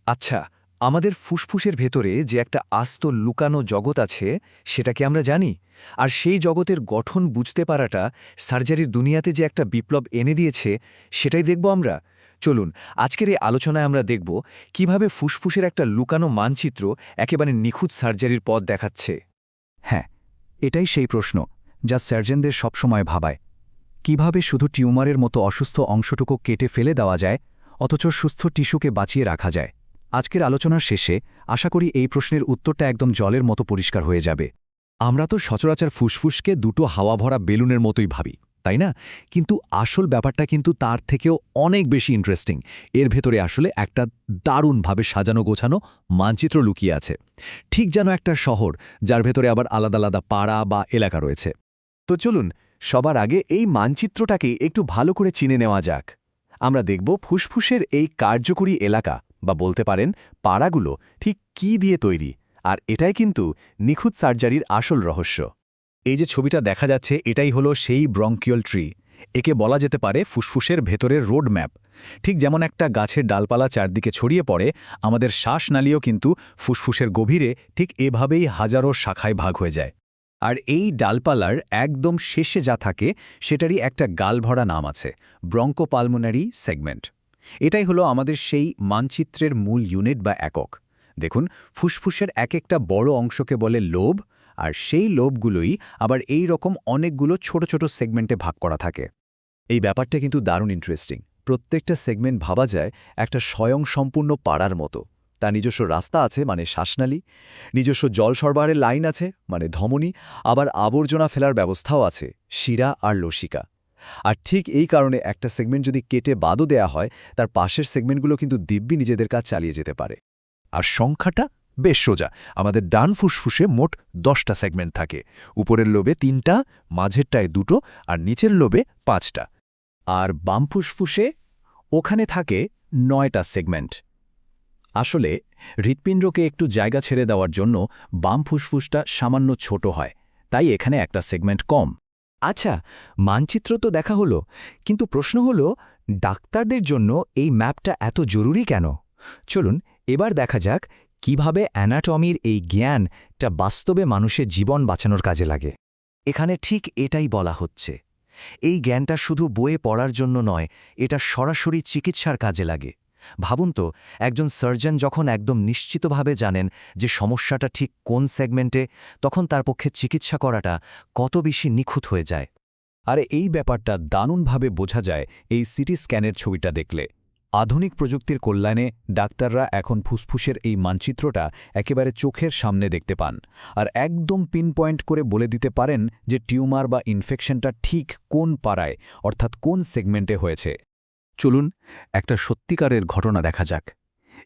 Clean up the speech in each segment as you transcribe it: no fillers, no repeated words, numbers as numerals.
আচ্ছা, আমাদের ফুসফুসের ভেতরে যে একটা আস্ত লুকানো জগৎ আছে সেটা কি আমরা জানি? আর সেই জগতের গঠন বুঝতে পারাটা সার্জারির দুনিয়াতে যে একটা বিপ্লব এনে দিয়েছে সেটাই দেখব আমরা। চলুন, আজকের এই আলোচনায় আমরা দেখব কিভাবে ফুসফুসের একটা লুকানো মানচিত্র একেবারে নিখুঁত সার্জারির পথ দেখাচ্ছে। হ্যাঁ, এটাই সেই প্রশ্ন যা সার্জনদের সবসময় ভাবায়। কিভাবে শুধু টিউমারের মতো অসুস্থ অংশটুকু কেটে ফেলে দেওয়া যায়, অথচ সুস্থ টিস্যুকে বাঁচিয়ে রাখা যায়? আজকের আলোচনার শেষে আশা করি এই প্রশ্নের উত্তরটা একদম জলের মতো পরিষ্কার হয়ে যাবে। আমরা তো সচরাচর ফুসফুসকে দুটো হাওয়া ভরা বেলুনের মতোই ভাবি, তাই না? কিন্তু আসল ব্যাপারটা কিন্তু তার থেকেও অনেক বেশি ইন্টারেস্টিং। এর ভেতরে আসলে একটা দারুণভাবে সাজানো গোছানো মানচিত্র লুকিয়ে আছে, ঠিক যেন একটা শহর যার ভেতরে আবার আলাদা আলাদা পাড়া বা এলাকা রয়েছে। তো চলুন, সবার আগে এই মানচিত্রটাকে একটু ভালো করে চিনে নেওয়া যাক। আমরা দেখব ফুসফুসের এই কার্যকরী এলাকা বা বলতে পারেন পাড়াগুলো ঠিক কী দিয়ে তৈরি, আর এটাই কিন্তু নিখুঁত সার্জারির আসল রহস্য। এই যে ছবিটা দেখা যাচ্ছে এটাই হলো সেই ব্রঙ্কিয়াল ট্রি। একে বলা যেতে পারে ফুসফুসের ভেতরের রোড ম্যাপ। ঠিক যেমন একটা গাছের ডালপালা চারদিকে ছড়িয়ে পড়ে, আমাদের শ্বাসনালীও কিন্তু ফুসফুসের গভীরে ঠিক এভাবেই হাজারো শাখায় ভাগ হয়ে যায়। আর এই ডালপালার একদম শেষে যা থাকে সেটারই একটা গালভরা নাম আছে, ব্রঙ্কোপালমোনারি সেগমেন্ট। এটাই হলো আমাদের সেই মানচিত্রের মূল ইউনিট বা একক। দেখুন, ফুসফুসের এক একটা বড় অংশকে বলে লোব, আর সেই লোবগুলোই আবার এই রকম অনেকগুলো ছোট ছোট সেগমেন্টে ভাগ করা থাকে। এই ব্যাপারটা কিন্তু দারুণ ইন্টারেস্টিং। প্রত্যেকটা সেগমেন্ট ভাবা যায় একটা স্বয়ংসম্পূর্ণ পাড়ার মতো। তার নিজস্ব রাস্তা আছে, মানে শ্বাসনালী, নিজস্ব জল সরবরাহের লাইন আছে, মানে ধমনী, আবার আবর্জনা ফেলার ব্যবস্থাও আছে, শিরা আর লসিকা। আর ঠিক এই কারণে একটা সেগমেন্ট যদি কেটে বাদও দেয়া হয়, তার পাশের সেগমেন্টগুলো কিন্তু দিব্যি নিজেদের কাজ চালিয়ে যেতে পারে। আর সংখ্যাটা বেশ সোজা। আমাদের ডান ফুসফুসে মোট 10টা সেগমেন্ট থাকে। উপরের লোবে 3টা, মাঝেরটায় 2টো, আর নিচের লোবে 5টা। আর বাম ফুসফুসে ওখানে থাকে 9টা সেগমেন্ট। আসলে হৃৎপিণ্ডকে একটু জায়গা ছেড়ে দেওয়ার জন্য বাম ফুসফুসটা সামান্য ছোট হয়, তাই এখানে একটা সেগমেন্ট কম। আচ্ছা, মানচিত্র তো দেখা হলো, কিন্তু প্রশ্ন হলো ডাক্তারদের জন্য এই ম্যাপটা এত জরুরি কেন? চলুন এবার দেখা যাক কিভাবে অ্যানাটমির এই জ্ঞানটা বাস্তবে মানুষের জীবন বাঁচানোর কাজে লাগে। এখানে ঠিক এটাই বলা হচ্ছে। এই জ্ঞানটা শুধু বইয়ে পড়ার জন্য নয়, এটা সরাসরি চিকিৎসার কাজে লাগে। ভাবুন তো, একজন সার্জন যখন একদম নিশ্চিতভাবে জানেন যে সমস্যাটা ঠিক কোন সেগমেন্টে, তখন তার পক্ষে চিকিৎসা করাটা কত বেশি নিখুঁত হয়ে যায়। আর এই ব্যাপারটা দারুণভাবে বোঝা যায় এই সিটি স্ক্যানের ছবিটা দেখলে। আধুনিক প্রযুক্তির কল্যাণে ডাক্তাররা এখন ফুসফুসের এই মানচিত্রটা একেবারে চোখের সামনে দেখতে পান, আর একদম পিনপয়েন্ট করে বলে দিতে পারেন যে টিউমার বা ইনফেকশনটা ঠিক কোন পাড়ায়, অর্থাৎ কোন সেগমেন্টে হয়েছে। চলুন একটা সত্যিকারের ঘটনা দেখা যাক।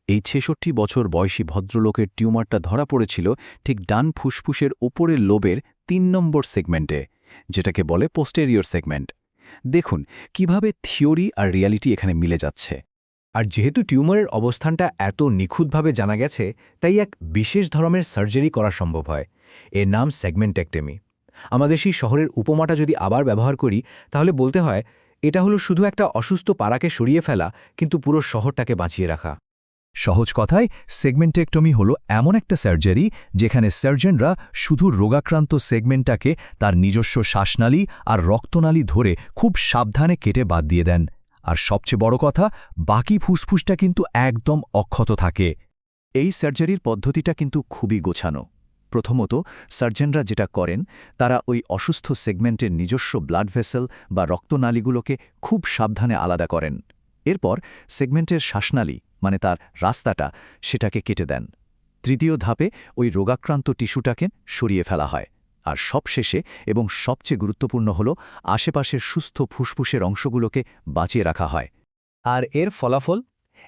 এই ৬৬ বছর বয়সী ভদ্রলোকের টিউমারটা ধরা পড়েছিল ঠিক ডান ফুসফুসের ওপরের লোবের ৩ নম্বর সেগমেন্টে, যেটাকে বলে পোস্টেরিয়র সেগমেন্ট। দেখুন কিভাবে থিওরি আর রিয়ালিটি এখানে মিলে যাচ্ছে। আর যেহেতু টিউমারের অবস্থানটা এত নিখুঁতভাবে জানা গেছে, তাই এক বিশেষ ধরনের সার্জারি করা সম্ভব হয়। এর নাম সেগমেন্টেক্টমি। আমাদের সেই শহরের উপমাটা যদি আবার ব্যবহার করি, তাহলে বলতে হয় এটা হলো শুধু একটা অসুস্থ পাড়াকে সরিয়ে ফেলা, কিন্তু পুরো শহরটাকে বাঁচিয়ে রাখা। সহজ কথায়, সেগমেন্টেক্টমি হলো এমন একটা সার্জারি যেখানে সার্জনরা শুধু রোগাক্রান্ত সেগমেন্টটাকে তার নিজস্ব শ্বাসনালী আর রক্তনালী ধরে খুব সাবধানে কেটে বাদ দিয়ে দেন। আর সবচেয়ে বড় কথা, বাকি ফুসফুসটা কিন্তু একদম অক্ষত থাকে। এই সার্জারির পদ্ধতিটা কিন্তু খুবই গোছানো। প্রথমত, সার্জনরা যেটা করেন, তারা ওই অসুস্থ সেগমেন্টের নিজস্ব ব্লাড ভেসেল বা রক্তনালীগুলোকে খুব সাবধানে আলাদা করেন। এরপর সেগমেন্টের শ্বাসনালী, মানে তার রাস্তাটা, সেটাকে কেটে দেন। তৃতীয় ধাপে ওই রোগাক্রান্ত টিস্যুটাকে সরিয়ে ফেলা হয়। আর সবশেষে এবং সবচেয়ে গুরুত্বপূর্ণ হল, আশেপাশের সুস্থ ফুসফুসের অংশগুলোকে বাঁচিয়ে রাখা হয়। আর এর ফলাফল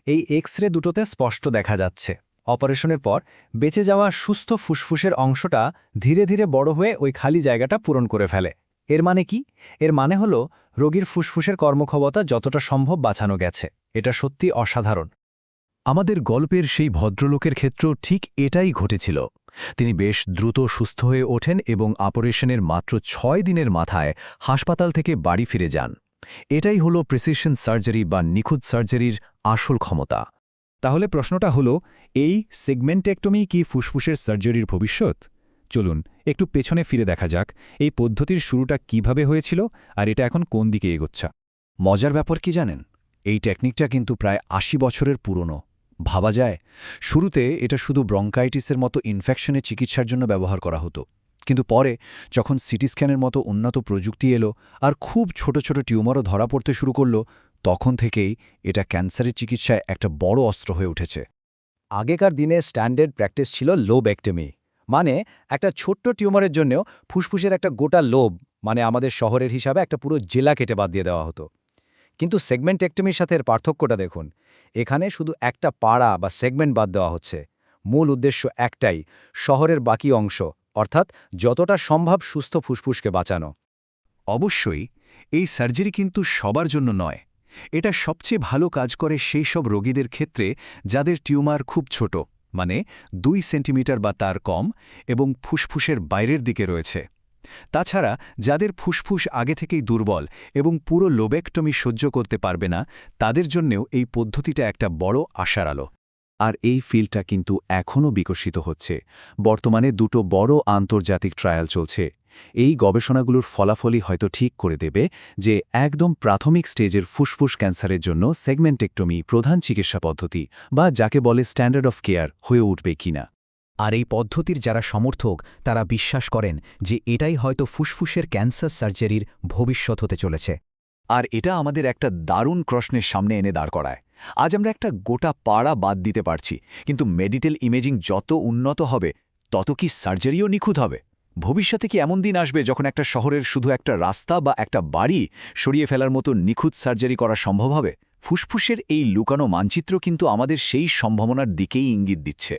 এই এক্স-রে দুটোতে স্পষ্ট দেখা যাচ্ছে। অপারেশনের পর বেঁচে যাওয়া সুস্থ ফুসফুসের অংশটা ধীরে ধীরে বড় হয়ে ওই খালি জায়গাটা পূরণ করে ফেলে। এর মানে কি? এর মানে হলো রোগীর ফুসফুসের কর্মক্ষমতা যতটা সম্ভব বাঁচানো গেছে। এটা সত্যি অসাধারণ। আমাদের গল্পের সেই ভদ্রলোকের ক্ষেত্রেও ঠিক এটাই ঘটেছিল। তিনি বেশ দ্রুত সুস্থ হয়ে ওঠেন এবং অপারেশনের মাত্র ৬ দিনের মাথায় হাসপাতাল থেকে বাড়ি ফিরে যান। এটাই হলো প্রিসিশন সার্জারি বা নিখুঁত সার্জারির আসল ক্ষমতা। তাহলে প্রশ্নটা হলো, এই সেগমেন্টেক্টমি কি ফুসফুসের সার্জারির ভবিষ্যৎ? চলুন একটু পেছনে ফিরে দেখা যাক এই পদ্ধতির শুরুটা কিভাবে হয়েছিল আর এটা এখন কোন দিকে এগোচ্ছে। মজার ব্যাপার কি জানেন, এই টেকনিকটা কিন্তু প্রায় ৮০ বছরের পুরনো। ভাবা যায়, শুরুতে এটা শুধু ব্রঙ্কাইটিসের মতো ইনফেকশনের চিকিৎসার জন্য ব্যবহার করা হতো, কিন্তু পরে যখন সিটি স্ক্যানের মতো উন্নত প্রযুক্তি এলো আর খুব ছোট ছোট টিউমারও ধরা পড়তে শুরু করলো, তখন থেকেই এটা ক্যান্সারের চিকিৎসায় একটা বড় অস্ত্র হয়ে উঠেছে। আগেকার দিনে স্ট্যান্ডার্ড প্র্যাকটিস ছিল লোবেক্টমি, মানে একটা ছোট্ট টিউমারের জন্যও ফুসফুসের একটা গোটা লোব, মানে আমাদের শহরের হিসাবে একটা পুরো জেলা কেটে বাদ দিয়ে দেওয়া হতো। কিন্তু সেগমেন্টেক্টমির সাথে এর পার্থক্যটা দেখুন, এখানে শুধু একটা পাড়া বা সেগমেন্ট বাদ দেওয়া হচ্ছে। মূল উদ্দেশ্য একটাই, শহরের বাকি অংশ, অর্থাৎ যতটা সম্ভব সুস্থ ফুসফুসকে বাঁচানো। অবশ্যই এই সার্জারি কিন্তু সবার জন্য নয়। এটা সবচেয়ে ভালো কাজ করে সেই সব রোগীদের ক্ষেত্রে যাদের টিউমার খুব ছোট, মানে ২ সেন্টিমিটার বা তার কম, এবং ফুসফুসের বাইরের দিকে রয়েছে। তাছাড়া যাদের ফুসফুস আগে থেকেই দুর্বল এবং পুরো লোবেক্টমি সহ্য করতে পারবে না, তাদের জন্যেও এই পদ্ধতিটা একটা বড় আশার আলো। আর এই ফিল্ডটা কিন্তু এখনও বিকশিত হচ্ছে। বর্তমানে ২টো বড় আন্তর্জাতিক ট্রায়াল চলছে। এই গবেষণাগুলোর ফলাফলই হয়তো ঠিক করে দেবে যে একদম প্রাথমিক স্টেজের ফুসফুস ক্যান্সারের জন্য সেগমেন্টেক্টমি প্রধান চিকিৎসা পদ্ধতি, বা যাকে বলে স্ট্যান্ডার্ড অফ কেয়ার, হয়ে উঠবে কিনা। আর এই পদ্ধতির যারা সমর্থক তারা বিশ্বাস করেন যে এটাই হয়তো ফুসফুসের ক্যান্সার সার্জারির ভবিষ্যৎ হতে চলেছে। আর এটা আমাদের একটা দারুণ প্রশ্নের সামনে এনে দাঁড় করায়। আজ আমরা একটা গোটা পাড়া বাদ দিতে পারছি, কিন্তু মেডিকেল ইমেজিং যত উন্নত হবে তত কি সার্জারিও নিখুঁত হবে? ভবিষ্যতে কি এমন দিন আসবে যখন একটা শহরের শুধু একটা রাস্তা বা একটা বাড়ি সরিয়ে ফেলার মতো নিখুঁত সার্জারি করা সম্ভব হবে? ফুসফুসের এই লুকানো মানচিত্র কিন্তু আমাদের সেই সম্ভাবনার দিকেই ইঙ্গিত দিচ্ছে।